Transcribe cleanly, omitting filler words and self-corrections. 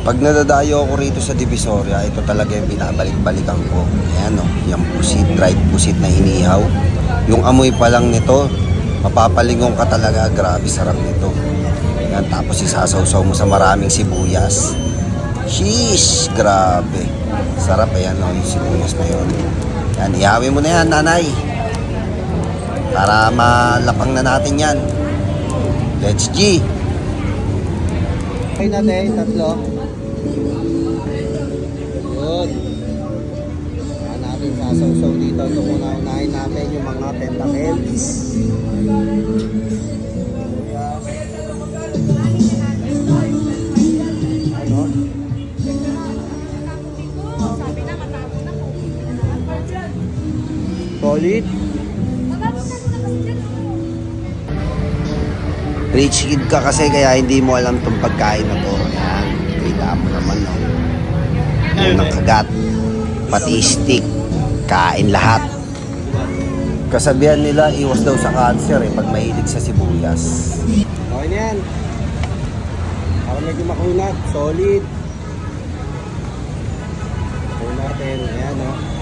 Pag nadadayo ako rito sa Divisoria, ito talaga yung binabalik-balikan ko. Ayan o, yung pusit, dried pusit na inihaw. Yung amoy pa lang nito, mapapalingong ka talaga. Grabe, sarap nito. Ayan, tapos isasawsaw mo sa maraming sibuyas. Sheesh, grabe. Sarap, ayan o, yung sibuyas na yun. Ayan, ihawin mo na yan, nanay. Para malapang na natin yan. Let's G! Okay natin, tatlo. Yun. Kaya natin sasawsaw dito. Ito muna unahin natin yung mga tentacles. Ano? Solid. Rich kid ka kasi kaya hindi mo alam tong pagkain na to. Ayan, kita mo naman no. Yung nakagat, pati stick, kain lahat. Kasabihan nila iwas daw sa cancer pag mahilig sa sibuyas. Okay na yan. Para medyo makunat, solid. Okay natin, ayan o.